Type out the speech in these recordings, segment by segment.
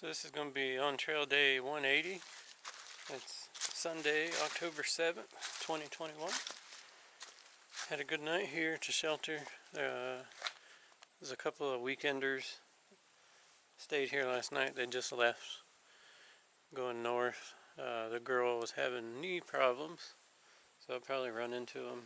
So this is going to be on trail day 180. It's Sunday, October 7th, 2021. Had a good night here to shelter. There's a couple of weekenders stayed here last night. They just left going north. The girl was having knee problems, so I'll probably run into them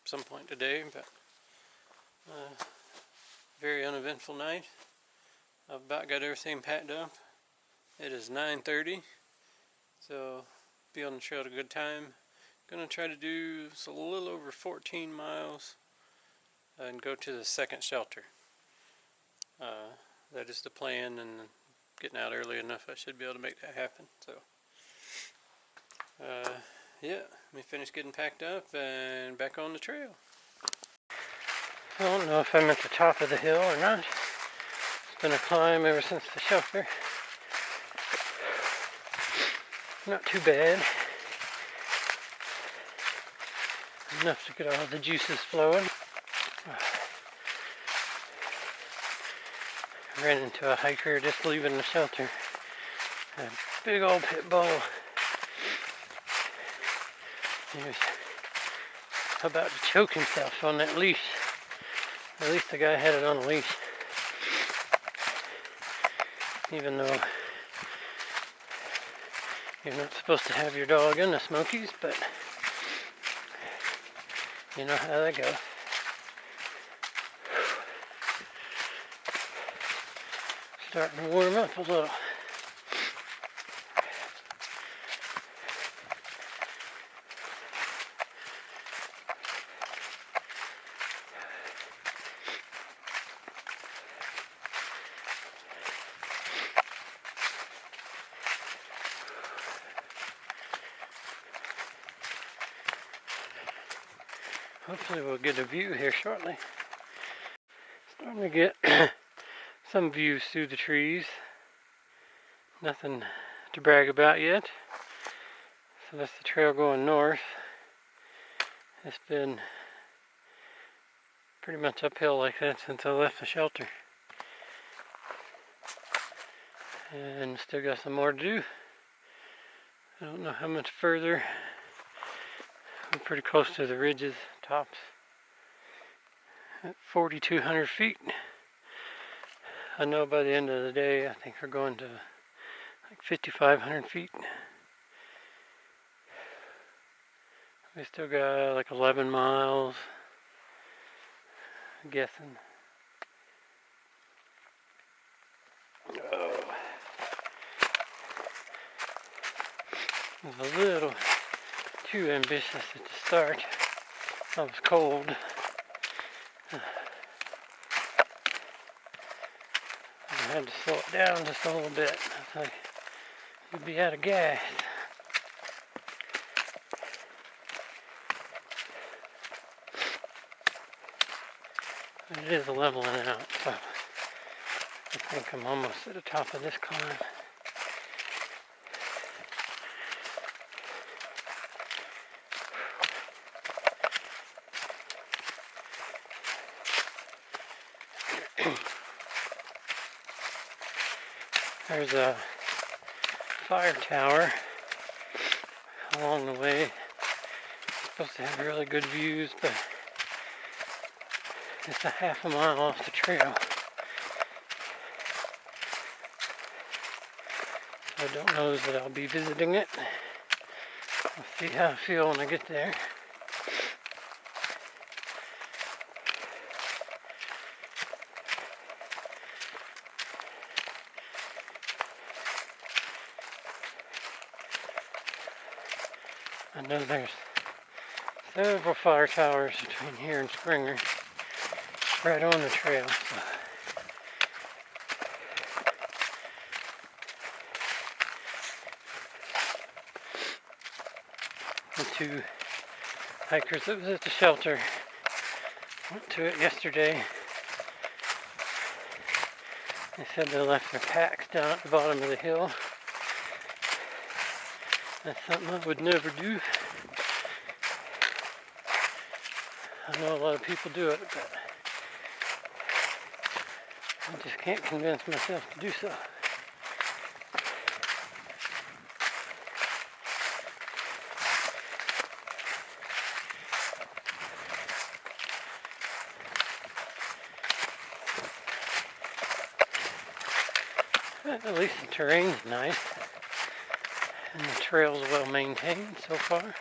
some point today, but very uneventful night. I've about got everything packed up. It is 9:30, so be on the trail at a good time. Gonna try to do a little over 14 miles and go to the second shelter. That is the plan, and getting out early enough I should be able to make that happen. So yeah, let me finish getting packed up and back on the trail. I don't know if I'm at the top of the hill or not. It's been a climb ever since the shelter. Not too bad. Enough to get all the juices flowing. I ran into a hiker just leaving the shelter. A big old pit bull. He was about to choke himself on that leash. At least the guy had it on a leash. Even though you're not supposed to have your dog in the Smokies, but you know how that goes. Starting to warm up a little. Hopefully we'll get a view here shortly. Starting to get some views through the trees. Nothing to brag about yet. So that's the trail going north. It's been pretty much uphill like that since I left the shelter. And still got some more to do. I don't know how much further. I'm pretty close to the ridges, tops. At 4,200 feet. I know by the end of the day, I think we're going to like 5,500 feet. We still got like 11 miles, I'm guessing. Oh. It was a little too ambitious at the start. I was cold. I had to slow it down just a little bit. I thought you'd be out of gas. But it is leveling out, so I think I'm almost at the top of this climb. There's a fire tower along the way. It's supposed to have really good views, but it's a half a mile off the trail. I don't know that I'll be visiting it. I'll see how I feel when I get there. I know there's several fire towers between here and Springer, right on the trail. So. The two hikers that was at the shelter went to it yesterday. They said they left their packs down at the bottom of the hill. That's something I would never do. I know a lot of people do it, but I just can't convince myself to do so. At least the terrain's nice, and the trail's well maintained so far.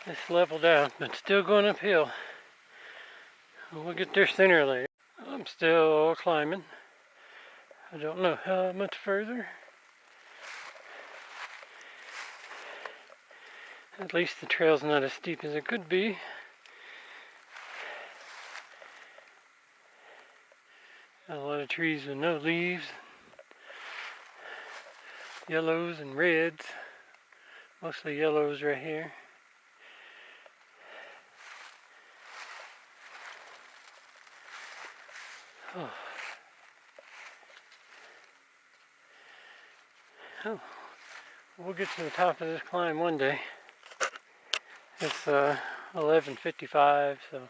It's leveled out, but still going uphill. We'll get there sooner or later. I'm still climbing. I don't know how much further. At least the trail's not as steep as it could be. Got a lot of trees with no leaves. Yellows and reds. Mostly yellows right here. Oh. Oh. We'll get to the top of this climb one day. It's 11:55, so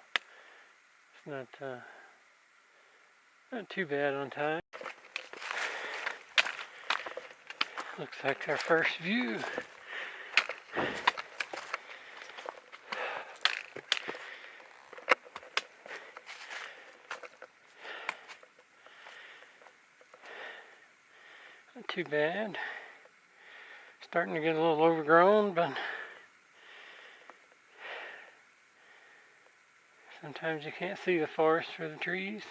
it's not too bad on time. Looks like our first view. Not too bad. Starting to get a little overgrown, but sometimes you can't see the forest for the trees.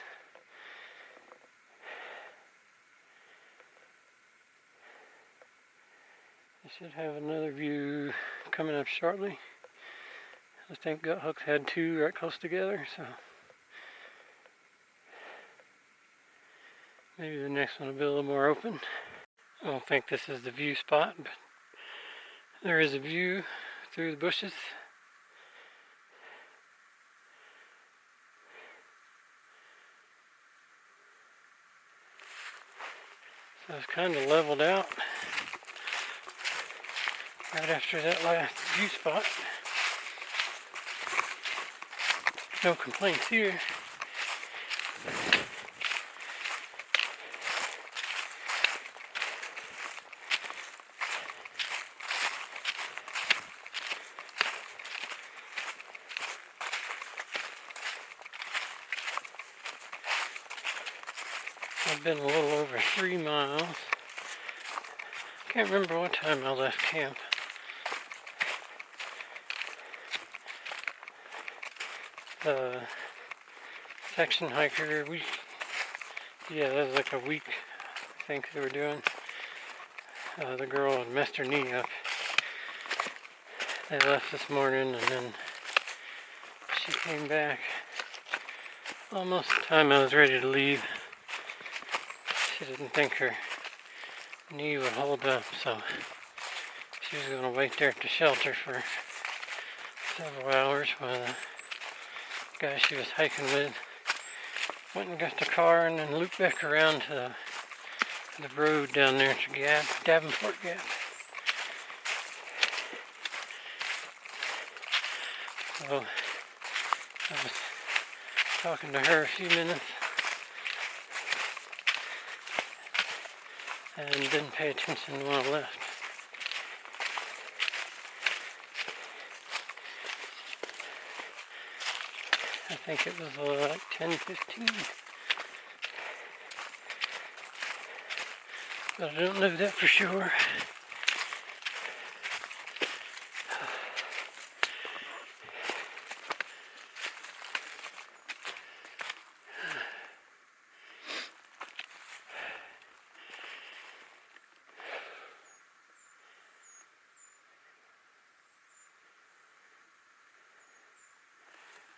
I should have another view coming up shortly. I think Gut Hook's had two right close together, so maybe the next one will be a little more open. I don't think this is the view spot, but there is a view through the bushes. So it's kind of leveled out right after that last view spot. No complaints here. I've been a little over 3 miles. Can't remember what time I left camp. The section hiker, that was like a week, I think they were doing. The girl had messed her knee up. They left this morning, and then she came back almost the time I was ready to leave. She didn't think her knee would hold up, so she was going to wait there at the shelter for several hours while the guy she was hiking with went and got the car and then looped back around to the road down there to Davenport Gap. So I was talking to her a few minutes and didn't pay attention when I left. I think it was like 10:15. But I don't know that for sure.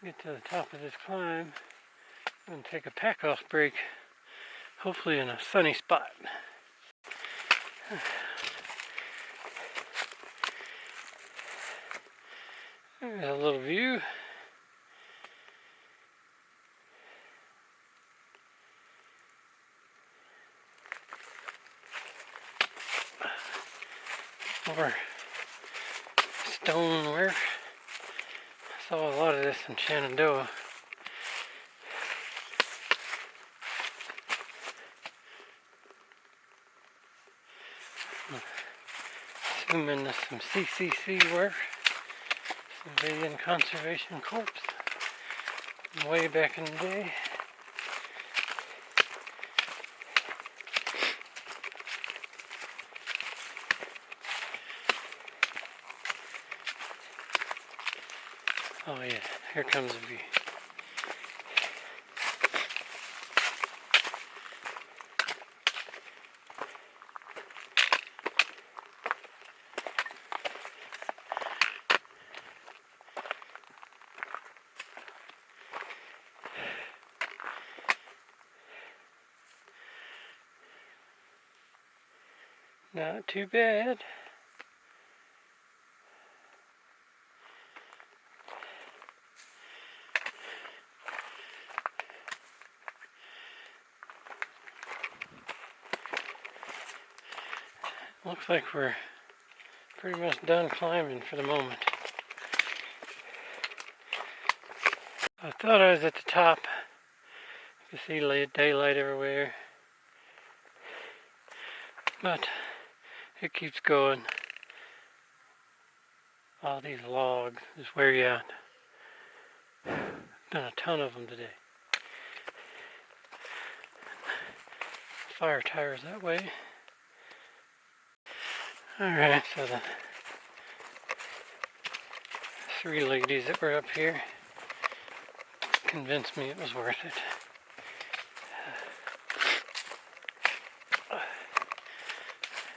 Get to the top of this climb and take a pack-off break, hopefully in a sunny spot. There's a little view. More stonework. I saw a lot of this in Shenandoah. Assuming there's some CCC work. Civilian Conservation Corps. Way back in the day. Oh yeah, here comes a view. Not too bad. Looks like we're pretty much done climbing for the moment. I thought I was at the top. You can see daylight everywhere. But it keeps going. All these logs just wear you out. Done a ton of them today. Fire tires that way. Alright, so the 3 ladies that were up here convinced me it was worth it.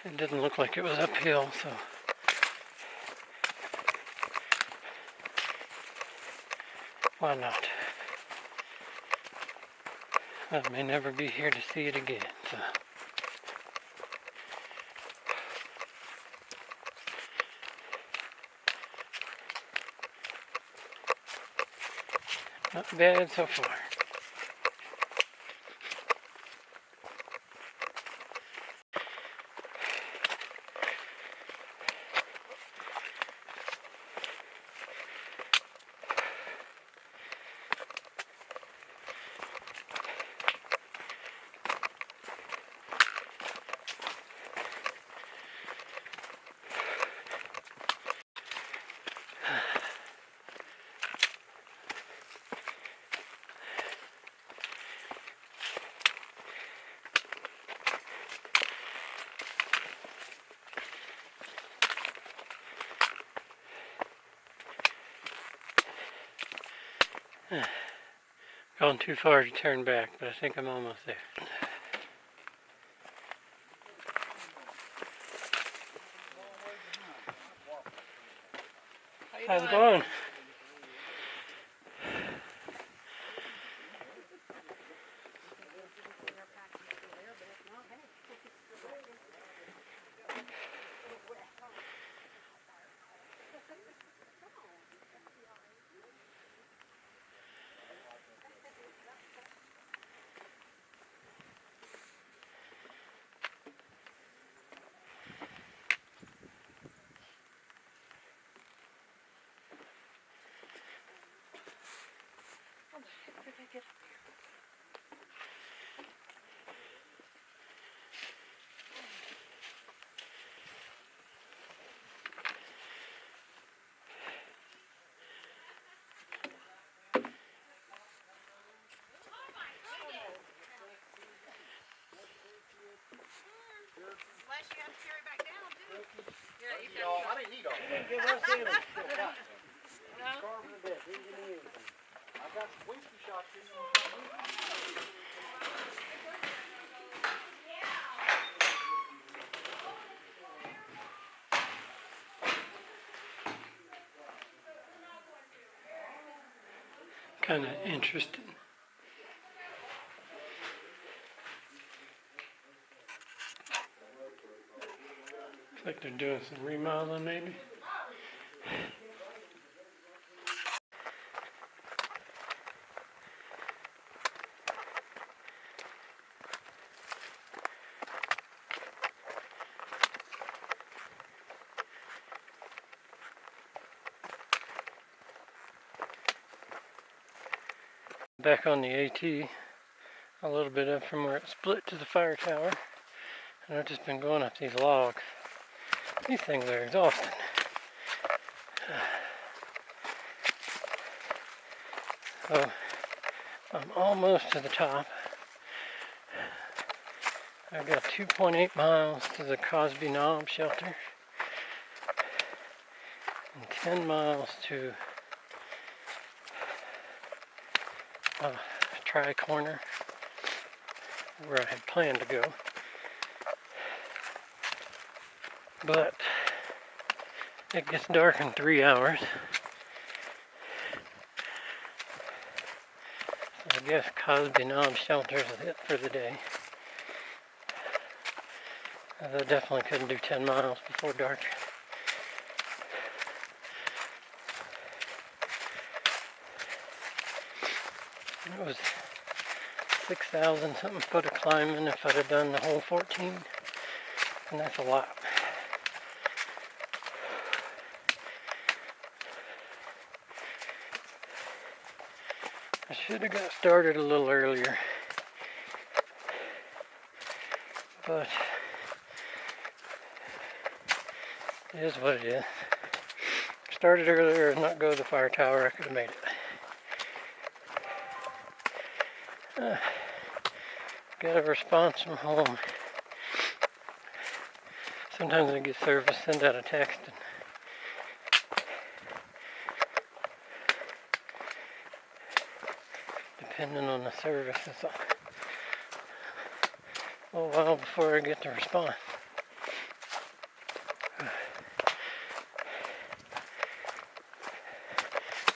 It didn't look like it was uphill, so why not? I may never be here to see it again, so. Not bad so far. Gone too far to turn back, but I think I'm almost there. How's it going? Unless you have to carry back down, too. Yeah, you I didn't need all that. Give us in. Starving to death. Didn't give me anything. I've got some whiskey shots in. Kind of interesting. Looks like they're doing some remodeling maybe. Back on the AT, a little bit up from where it split to the fire tower. And I've just been going up these logs. These things are exhausting. So I'm almost to the top. I've got 2.8 miles to the Cosby Knob shelter and 10 miles to Tri-Corner, where I had planned to go. But it gets dark in 3 hours. So I guess Cosby Knob shelter is it for the day. I definitely couldn't do 10 miles before dark. It was 6,000 something foot of climbing if I'd have done the whole 14, and that's a lot. I should have got started a little earlier, but it is what it is. Started earlier and not go to the fire tower, I could have made it. Got a response from home. Sometimes I get service, send out a text, and depending on the service, it's a little while before I get the response.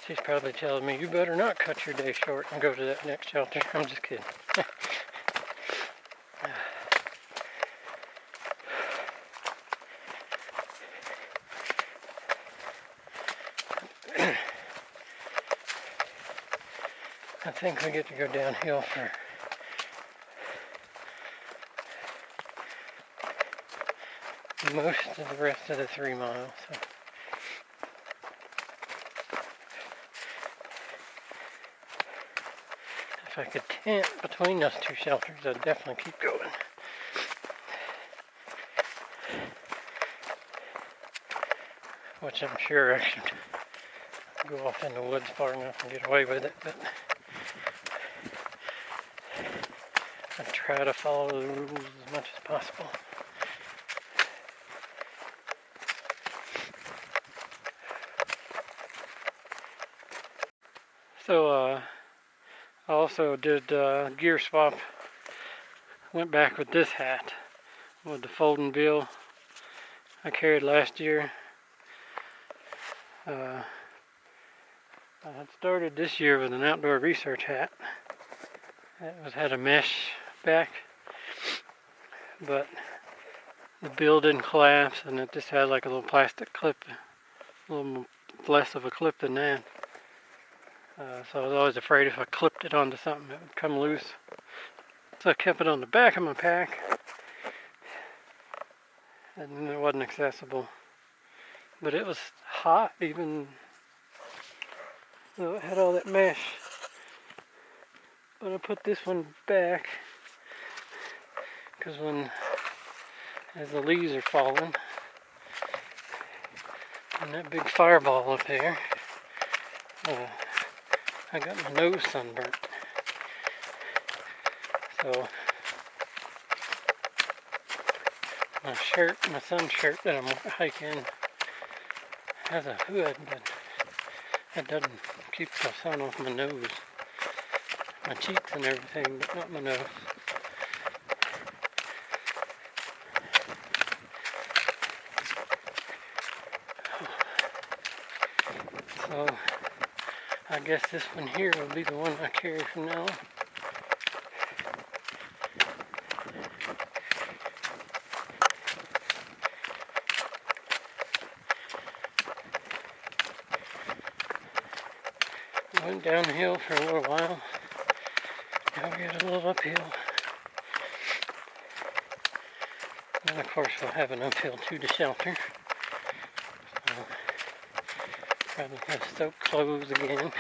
She's probably telling me, you better not cut your day short and go to that next shelter. I'm just kidding. I think we get to go downhill for most of the rest of the 3 miles. So. If I could tent between those two shelters, I'd definitely keep going. Which I'm sure I should go off in the woods far enough and get away with it, but I try to follow the rules as much as possible. So I also did gear swap. Went back with this hat with the folding bill I carried last year. I had started this year with an outdoor research hat. It had a mesh back, but the bill didn't collapse, and it just had like a little plastic clip, a little less of a clip than that. So I was always afraid if I clipped it onto something it would come loose. So I kept it on the back of my pack, and it wasn't accessible. But it was hot even though it had all that mesh. But I put this one back because as the leaves are falling, and that big fireball up there, I got my nose sunburnt. So my sun shirt that I'm hiking has a hood, but it doesn't keep the sun off my nose. My cheeks and everything, but not my nose. So I guess this one here will be the one I carry from now on. I went downhill for a little while. Now we got a little uphill. And of course we'll have an uphill to the shelter. So probably have soaked clothes again.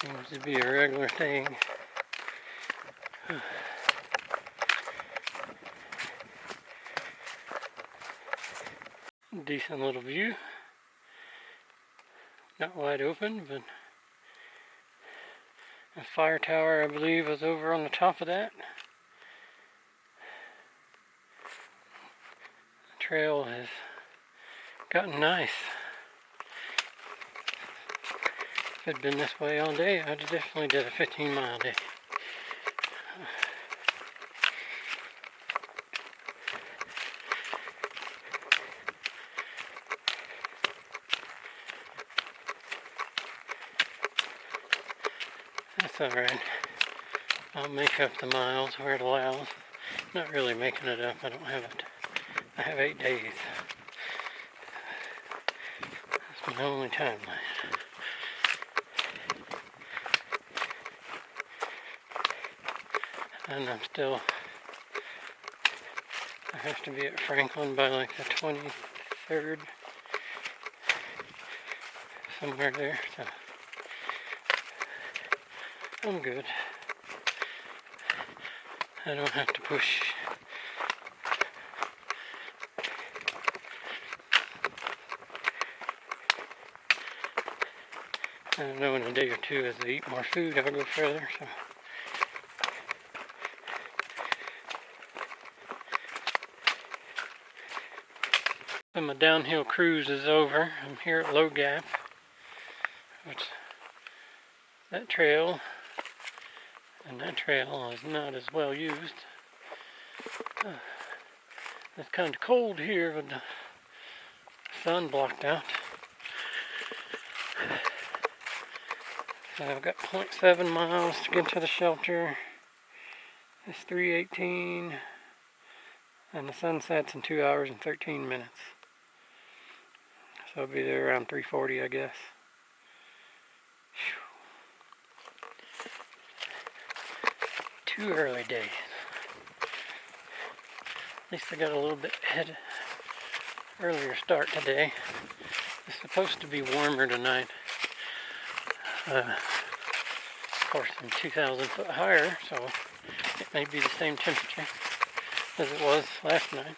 Seems to be a regular thing. Decent little view. Not wide open, but a fire tower, I believe, was over on the top of that. The trail has gotten nice. If it had been this way all day, I'd definitely did a 15-mile day. That's alright. I'll make up the miles where it allows. Not really making it up. I don't have it. I have 8 days. That's my only timeline. And I'm still, I have to be at Franklin by like the 23rd, somewhere there, so I'm good. I don't have to push. I know in a day or two as I eat more food I'll go further, so. So my downhill cruise is over. I'm here at Low Gap, which that trail and that trail is not as well used. It's kind of cold here with the sun blocked out. So I've got 0.7 miles to get to the shelter. It's 3:18 and the sun sets in 2 hours and 13 minutes. So I'll be there around 3:40, I guess. Whew. 2 early days. At least I got a little bit earlier start today. It's supposed to be warmer tonight. Of course, I'm 2,000 foot higher, so it may be the same temperature as it was last night.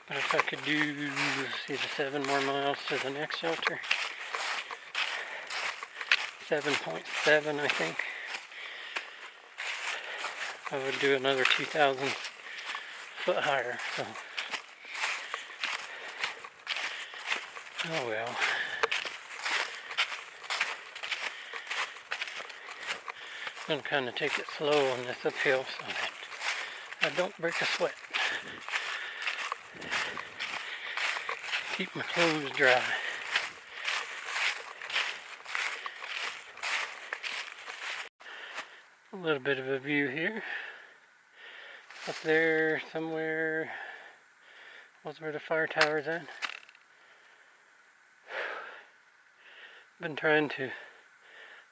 But if I could do, see, the 7 more miles to the next shelter, 7.7 I think, I would do another 2,000 foot higher, so, oh well. I'm going to kind of take it slow on this uphill so that I don't break a sweat. Keep my clothes dry. A little bit of a view here. Up there somewhere was where the fire tower's at. Been trying to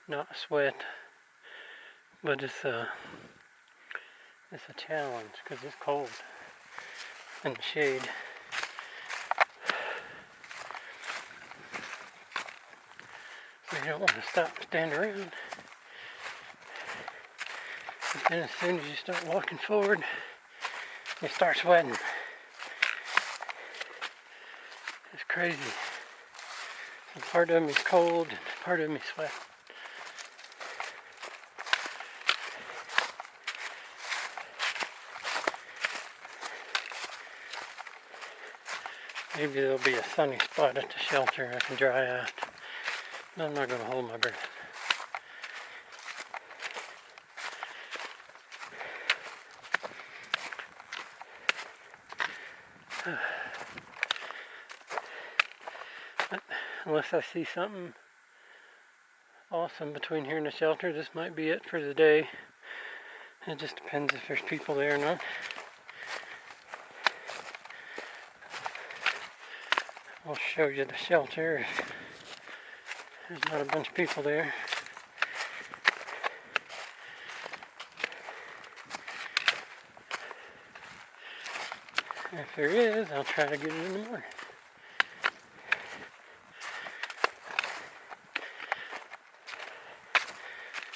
not sweat, but it's a challenge because it's cold in the shade. You don't want to stop and stand around. But then as soon as you start walking forward, you start sweating. It's crazy. So part of me's cold and part of me's sweating. Maybe there'll be a sunny spot at the shelter I can dry out. But I'm not going to hold my breath. But unless I see something awesome between here and the shelter, this might be it for the day. It just depends if there's people there or not. I'll show you the shelter if there's not a bunch of people there. If there is, I'll try to get it in the morning.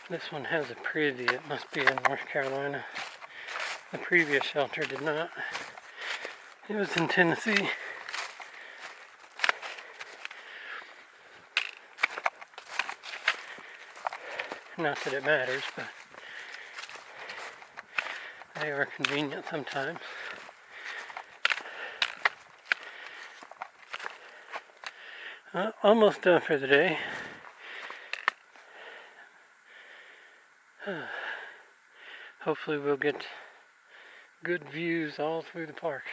This one has a privy. It must be in North Carolina. The previous shelter did not. It was in Tennessee. Not that it matters, but they are convenient sometimes. Almost done for the day. Hopefully we'll get good views all through the park.